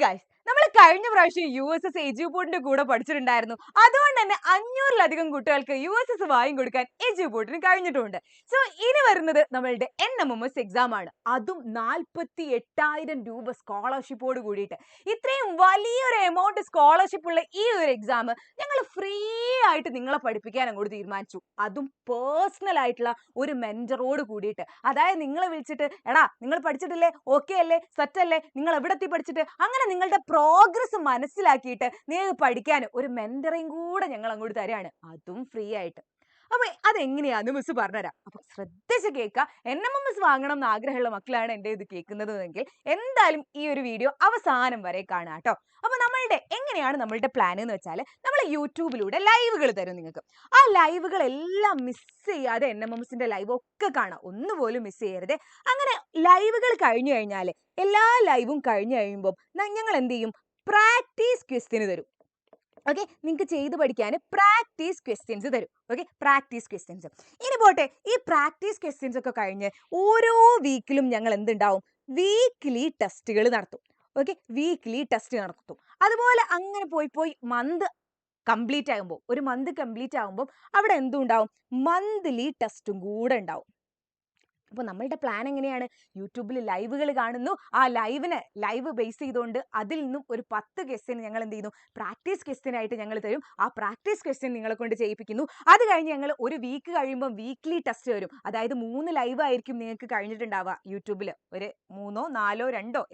Guys, നമ്മൾ കഴിഞ്ഞ പ്രാവശ്യം USS എജ്യൂപോർട്ടിന്റെ കൂടെ പഠിച്ചിട്ടുണ്ടായിരുന്നു. അതുകൊണ്ട് തന്നെ 500-ലധികം കുട്ടികൾക്ക് USS വാങ്ങി കൊടുക്കാൻ എജ്യൂപോർട്ടിന് കഴിഞ്ഞിട്ടുണ്ട്. സോ ഇനി വരുന്നത് നമ്മളുടെ NMMS എക്സാം ആണ്. അതും 48,000 രൂപ സ്കോളർഷിപ്പോട് കൂടിയിട്ട്. ഇത്രയും വലിയൊരു എമൗണ്ട് സ്കോളർഷിപ്പ് ഉള്ള ഈ ഒരു എക്സാം ഞങ്ങൾ ഫ്രീ ആയിട്ട് നിങ്ങളെ പഠിപ്പിക്കാൻ അങ്ങോട്ട് തീരുമാനിച്ചു. അതും പേഴ്സണൽ ആയിട്ടുള്ള ഒരു മെന്ററോട് കൂടിയിട്ട്. അതായത് നിങ്ങളെ വിളിച്ചിട്ട് എടാ നിങ്ങൾ പഠിച്ചിട്ടില്ലേ, ഓക്കെ അല്ലേ, സെറ്റ് അല്ലേ, നിങ്ങൾ എവിടെ എത്തി പഠിച്ചിട്ട്, അങ്ങനെ നിങ്ങളുടെ പ്രോഗ്രസ് മനസ്സിലാക്കിയിട്ട് നിങ്ങൾക്ക് പഠിക്കാൻ ഒരു മെന്ററിങ് കൂടെ ഞങ്ങൾ അങ്ങോട്ട് തരാണ്, അതും ഫ്രീ ആയിട്ട്. അപ്പൊ അതെങ്ങനെയാന്ന് മിസ് പറഞ്ഞുതരാം. അപ്പൊ ശ്രദ്ധിച്ച് കേൾക്കുക. NMMS വാങ്ങണം എന്ന് ആഗ്രഹമുള്ള മക്കളാണ് എൻ്റെ ഇത് കേൾക്കുന്നതെങ്കിൽ എന്തായാലും ഈ ഒരു വീഡിയോ അവസാനം വരെ കാണാം കേട്ടോ. അപ്പൊ എങ്ങനെയാണ് നമ്മളുടെ പ്ലാൻ എന്ന് വെച്ചാൽ, നമ്മൾ യൂട്യൂബിലൂടെ ലൈവുകൾ തരും നിങ്ങൾക്ക്. ആ ലൈവുകൾ എല്ലാം മിസ് ചെയ്യാതെ NMMSന്റെ ലൈവ് ഒക്കെ കാണാം, ഒന്നുപോലും മിസ് ചെയ്യരുത്. അങ്ങനെ ലൈവുകൾ കഴിഞ്ഞു കഴിഞ്ഞാൽ, എല്ലാ ലൈവും കഴിഞ്ഞു കഴിയുമ്പോൾ ഞങ്ങൾ എന്ത് ചെയ്യും, പ്രാക്ടീസ് ക്വസ്റ്റ്യന് തരും. ഓക്കെ, നിങ്ങൾക്ക് ചെയ്ത് പഠിക്കാൻ പ്രാക്ടീസ് ക്വസ്റ്റ്യൻസ് തരും. Okay, practice questions. ഇനി പോട്ടെ, ഈ പ്രാക്ടീസ് ക്വസ്റ്റ്യൻസ് ഒക്കെ കഴിഞ്ഞ് ഓരോ വീക്കിലും ഞങ്ങൾ എന്തുണ്ടാവും, വീക്ക്ലി ടെസ്റ്റുകൾ നടത്തും. ഓക്കെ, വീക്ക്ലി ടെസ്റ്റ് നടത്തും. അതുപോലെ അങ്ങനെ പോയി മന്ത് കംപ്ലീറ്റ് ആകുമ്പോൾ അവിടെ എന്തുണ്ടാവും, മന്ത്ലി ടെസ്റ്റും കൂടെ ഉണ്ടാവും. അപ്പോൾ നമ്മളുടെ പ്ലാൻ എങ്ങനെയാണ്, യൂട്യൂബിൽ ലൈവുകൾ കാണുന്നു, ആ ലൈവ് ബേസ് ചെയ്തുകൊണ്ട് അതിൽ നിന്നും ഒരു 10 ക്വസ്റ്റ്യൻ ഞങ്ങൾ എന്ത് ചെയ്യുന്നു, പ്രാക്ടീസ് ക്വസ്റ്റ്യൻ ആയിട്ട് ഞങ്ങൾ തരും. ആ പ്രാക്ടീസ് ക്വസ്റ്റ്യൻ നിങ്ങളെ കൊണ്ട് ചെയ്യിപ്പിക്കുന്നു. അത് കഴിഞ്ഞ് ഞങ്ങൾ ഒരു വീക്ക് കഴിയുമ്പോൾ വീക്ക്ലി ടെസ്റ്റ് വരും. അതായത് 3 ലൈവ് ആയിരിക്കും നിങ്ങൾക്ക് കഴിഞ്ഞിട്ടുണ്ടാവുക യൂട്യൂബിൽ. ഒരു 3, 4, 2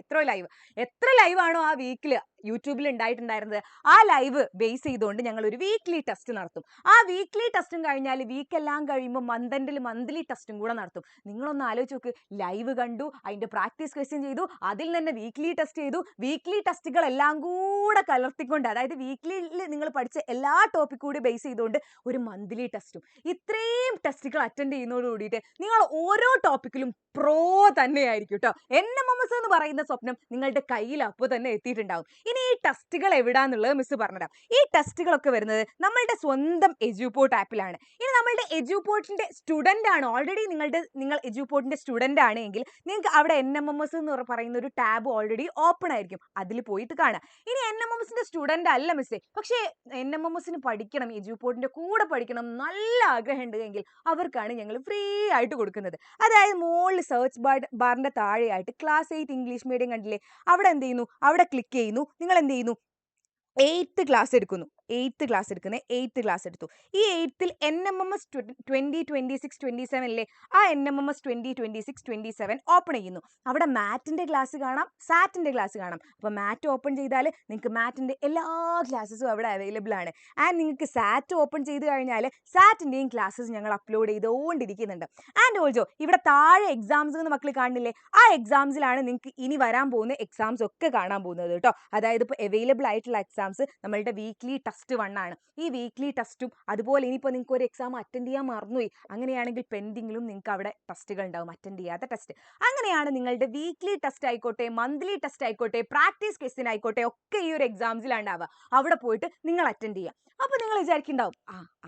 എത്ര ലൈവ് ആണോ ആ വീക്കിൽ യൂട്യൂബിൽ ഉണ്ടായിട്ടുണ്ടായിരുന്നത്, ആ ലൈവ് ബേസ് ചെയ്തുകൊണ്ട് ഞങ്ങൾ ഒരു വീക്ക്ലി ടെസ്റ്റ് നടത്തും. ആ വീക്ക്ലി ടെസ്റ്റും കഴിഞ്ഞാൽ വീക്കെല്ലാം കഴിയുമ്പോൾ മന്ത്ലി ടെസ്റ്റും കൂടെ നടത്തും. നിങ്ങളൊന്ന് ആലോചിച്ച് നോക്ക്, ലൈവ് കണ്ടു, അതിന്റെ പ്രാക്ടീസ് ക്വസ്റ്റ്യൻ ചെയ്തു, അതിൽ തന്നെ വീക്ക്ലി ടെസ്റ്റ് ചെയ്തു, വീക്ക്ലി ടെസ്റ്റുകൾ എല്ലാം കൂടെ കലർത്തിക്കൊണ്ട്, അതായത് വീക്ക്ലിയിൽ നിങ്ങൾ പഠിച്ച എല്ലാ ടോപ്പിക് കൂടി ബേസ് ചെയ്തുകൊണ്ട് ഒരു മന്ത്ലി ടെസ്റ്റും. ഇത്രയും ടെസ്റ്റുകൾ അറ്റൻഡ് ചെയ്യുന്നതോട് കൂടിയിട്ട് നിങ്ങൾ ഓരോ ടോപ്പിക്കിലും പ്രോ തന്നെയായിരിക്കും കേട്ടോ. NMMS എന്ന് പറയുന്ന സ്വപ്നം നിങ്ങളുടെ കയ്യിൽ അപ്പോൾ തന്നെ എത്തിയിട്ടുണ്ടാവും. ഇനി ഈ ടെസ്റ്റുകൾ എവിടാന്നുള്ളത് മിസ് പറഞ്ഞുതരാം. ഈ ടെസ്റ്റുകളൊക്കെ വരുന്നത് നമ്മളുടെ സ്വന്തം എജ്യൂപോർട്ട് ആപ്പിലാണ്. ഇനി നമ്മളുടെ എജ്യൂപോർട്ടിന്റെ സ്റ്റുഡന്റ് ആണ്, ഓൾറെഡി നിങ്ങൾ എജ്യൂപോർട്ടിന്റെ സ്റ്റുഡന്റ് ആണെങ്കിൽ നിങ്ങൾക്ക് അവിടെ NMMS എന്ന് പറയുന്ന ഒരു ടാബ് ഓൾറെഡി ഓപ്പൺ ആയിരിക്കും, അതിൽ പോയിട്ട് കാണാം. ഇനി NMMSന്റെ സ്റ്റുഡന്റ് അല്ല മിസ്സേ, പക്ഷേ NMMSന് പഠിക്കണം, എജ്യൂപോർട്ടിന്റെ കൂടെ പഠിക്കണം നല്ല ആഗ്രഹം ഉണ്ടെങ്കിൽ അവർക്കാണ് ഞങ്ങൾ ഫ്രീ ആയിട്ട് കൊടുക്കുന്നത്. അതായത് മുകളിൽ സെർച്ച് ബാറിന്റെ താഴെയായിട്ട് ക്ലാസ് 8 ഇംഗ്ലീഷ് മീഡിയം കണ്ടില്ലേ, അവിടെ എന്ത് ചെയ്യുന്നു, അവിടെ ക്ലിക്ക് ചെയ്യുന്നു. നിങ്ങൾ എന്ത് ചെയ്യുന്നു, 8th ക്ലാസ് എടുക്കുന്നു. 8th ക്ലാസ് എടുത്തു. ഈ 8th NMMS 2026-27 അല്ലേ, ആ NMMS 2026-27 ഓപ്പൺ ചെയ്യുന്നു. അവിടെ മാറ്റിന്റെ ക്ലാസ് കാണാം, സാറ്റിന്റെ ക്ലാസ് കാണാം. അപ്പോൾ മാറ്റ് ഓപ്പൺ ചെയ്താൽ നിങ്ങൾക്ക് മാറ്റിന്റെ എല്ലാ ക്ലാസ്സസും അവിടെ അവൈലബിൾ ആണ്. ആൻഡ് നിങ്ങൾക്ക് സാറ്റ് ഓപ്പൺ ചെയ്ത് കഴിഞ്ഞാൽ സാറ്റിന്റെയും ക്ലാസ്സസ് ഞങ്ങൾ അപ്ലോഡ് ചെയ്തുകൊണ്ടിരിക്കുന്നുണ്ട്. ആൻഡ് ഓൾസോ ഇവിടെ താഴെ എക്സാംസ് എന്ന് മക്കൾ കാണുന്നില്ലേ, ആ എക്സാംസിലാണ് നിങ്ങൾക്ക് ഇനി വരാൻ പോകുന്ന എക്സാംസ് ഒക്കെ കാണാൻ പോകുന്നത് കേട്ടോ. അതായത് ഇപ്പോൾ അവൈലബിൾ ആയിട്ടുള്ള എക്സാംസ് നമ്മളുടെ വീക്ക്ലി ടെസ്റ്റ് 1 ആണ്. ഈ വീക്ക്ലി ടെസ്റ്റും അതുപോലെ ഇനിയിപ്പോൾ നിങ്ങൾക്ക് ഒരു എക്സാം അറ്റൻഡ് ചെയ്യാൻ മറന്നുപോയി, അങ്ങനെയാണെങ്കിൽ പെൻഡിങ്ങിലും നിങ്ങൾക്ക് അവിടെ ടെസ്റ്റുകൾ ഉണ്ടാവും, അറ്റൻഡ് ചെയ്യാത്ത ടെസ്റ്റ്. അങ്ങനെയാണ് നിങ്ങളുടെ വീക്ക്ലി ടെസ്റ്റ് ആയിക്കോട്ടെ, മന്ത്ലി ടെസ്റ്റ് ആയിക്കോട്ടെ, പ്രാക്ടീസ് ക്വസ്റ്റ്യൻ ആയിക്കോട്ടെ, ഒക്കെ ഈ ഒരു എക്സാംസിലാണ് ഉണ്ടാവുക. അവിടെ പോയിട്ട് നിങ്ങൾ അറ്റൻഡ് ചെയ്യുക. അപ്പോൾ നിങ്ങൾ വിചാരിക്കുന്നുണ്ടാവും,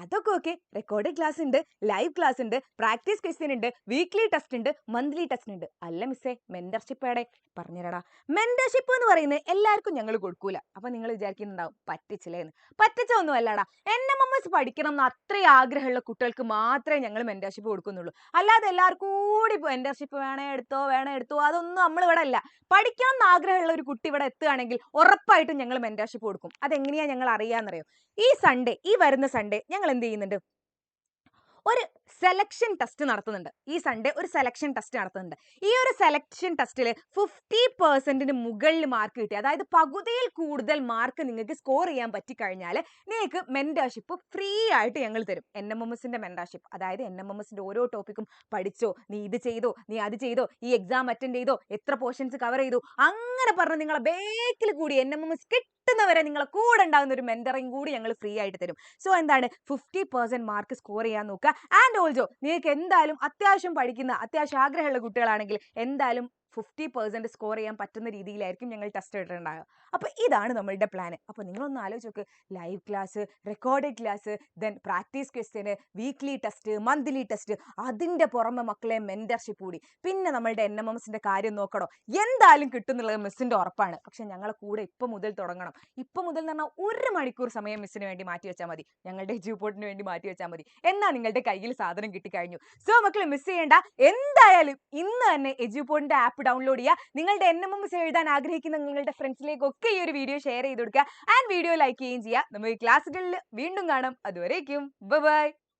അതൊക്കെ ഓക്കെ, റെക്കോർഡ് ക്ലാസ് ഉണ്ട്, ലൈവ് ക്ലാസ് ഉണ്ട്, പ്രാക്ടീസ് ക്വസ്റ്റ്യൻ ഉണ്ട്, വീക്ക്ലി ടെസ്റ്റ് ഉണ്ട്, മന്ത്ലി ടെസ്റ്റ് ഉണ്ട്. അല്ല മിസ്സേ, മെന്റർഷിപ്പ് എവിടെ പറഞ്ഞുതരാടാ. മെന്റർഷിപ്പ് എന്ന് പറയുന്നത് എല്ലാവർക്കും ഞങ്ങൾ കൊടുക്കൂല. അപ്പൊ നിങ്ങൾ വിചാരിക്കുന്നുണ്ടാവും പറ്റിച്ചില്ലേന്ന്. പറ്റിച്ചൊന്നും അല്ലടാ, NMMS പഠിക്കണം എന്ന് അത്രയും ആഗ്രഹമുള്ള കുട്ടികൾക്ക് മാത്രമേ ഞങ്ങൾ മെന്റർഷിപ്പ് കൊടുക്കുന്നുള്ളൂ. അല്ലാതെ എല്ലാവർക്കും കൂടി മെന്റർഷിപ്പ് വേണേ എടുത്തോ അതൊന്നും നമ്മൾ ഇവിടെ അല്ല. പഠിക്കണം എന്ന് ആഗ്രഹമുള്ള ഒരു കുട്ടി ഇവിടെ എത്തുകയാണെങ്കിൽ ഉറപ്പായിട്ടും ഞങ്ങൾ മെന്റർഷിപ്പ് കൊടുക്കും. അതെങ്ങനെയാ ഞങ്ങൾ അറിയാന്നറിയോ, ഈ വരുന്ന സൺഡേ ഞങ്ങൾ എന്ത് ചെയ്യുന്നുണ്ട്, ഒരു സെലക്ഷൻ ടെസ്റ്റ് നടത്തുന്നുണ്ട്. ഈ സൺഡേ ഒരു സെലക്ഷൻ ടെസ്റ്റ് നടത്തുന്നുണ്ട്. ഈ ഒരു സെലക്ഷൻ ടെസ്റ്റിൽ 50% മുകളിൽ മാർക്ക് കിട്ടി, അതായത് പകുതിയിൽ കൂടുതൽ മാർക്ക് നിങ്ങൾക്ക് സ്കോർ ചെയ്യാൻ പറ്റിക്കഴിഞ്ഞാൽ നിങ്ങൾക്ക് മെന്റർഷിപ്പ് ഫ്രീ ആയിട്ട് ഞങ്ങൾ തരും. NMMSന്റെ മെന്റർഷിപ്പ്, അതായത് NMMSന്റെ ഓരോ ടോപ്പിക്കും പഠിച്ചോ, നീ ഇത് ചെയ്തോ, നീ അത് ചെയ്തോ, ഈ എക്സാം അറ്റൻഡ് ചെയ്തോ, എത്ര പോർഷൻസ് കവർ ചെയ്തു, അങ്ങനെ പറഞ്ഞ് നിങ്ങളെ ബേക്കിൽ കൂടി NMMS കിട്ടുന്നവരെ നിങ്ങളെ കൂടെ ഉണ്ടാകുന്ന ഒരു മെന്ററിങ് കൂടി ഞങ്ങൾ ഫ്രീ ആയിട്ട് തരും. സോ എന്താണ്, 50% മാർക്ക് സ്കോർ ചെയ്യാൻ നോക്കുക. ആൻഡ് ഓൾസോ നിങ്ങൾക്ക് എന്തായാലും അത്യാവശ്യം പഠിക്കുന്ന, അത്യാവശ്യം ആഗ്രഹമുള്ള കുട്ടികളാണെങ്കിൽ എന്തായാലും 50% സ്കോർ ചെയ്യാൻ പറ്റുന്ന രീതിയിലായിരിക്കും ഞങ്ങൾ ടെസ്റ്റ് ഇട്ടിട്ടുണ്ടാകുക. അപ്പോൾ ഇതാണ് നമ്മളുടെ പ്ലാൻ. അപ്പോൾ നിങ്ങളൊന്ന് ആലോചിച്ച് നോക്ക്, live class, recorded class, then practice question, weekly test, monthly test, അതിൻ്റെ പുറമെ മക്കളെ മെന്റർഷിപ്പ് കൂടി, പിന്നെ നമ്മളുടെ NMMSന്റെ കാര്യം നോക്കണോ, എന്തായാലും കിട്ടും എന്നുള്ളത് മിസ്സിന്റെ ഉറപ്പാണ്. പക്ഷെ ഞങ്ങളെ കൂടെ ഇപ്പം മുതൽ തുടങ്ങണം. ഇപ്പം മുതൽ എന്ന് പറഞ്ഞാൽ 1 മണിക്കൂർ സമയം മിസ്സിന് വേണ്ടി മാറ്റി വെച്ചാൽ മതി, ഞങ്ങളുടെ എജ്യൂപോർട്ടിന് വേണ്ടി മാറ്റി വെച്ചാൽ മതി. എന്നാൽ നിങ്ങളുടെ കയ്യിൽ സാധനം കിട്ടിക്കഴിഞ്ഞു. സോ മക്കളെ മിസ് ചെയ്യേണ്ട, എന്തായാലും ഇന്ന് തന്നെ എജ്യൂപോർട്ടിന്റെ ആപ്പ് ഡൗൺലോഡ് ചെയ്യുക. നിങ്ങളുടെ NMMS എഴുതാൻ ആഗ്രഹിക്കുന്ന നിങ്ങളുടെ ഫ്രണ്ട്സിലേക്കൊക്കെ ഈ ഒരു വീഡിയോ ഷെയർ ചെയ്ത് കൊടുക്കുക ആൻഡ് വീഡിയോ ലൈക്ക് ചെയ്യുകയും ചെയ്യുക. നമുക്ക് ക്ലാസ്സുകളിൽ വീണ്ടും കാണാം. അതുവരേക്കും ബൈ ബൈ.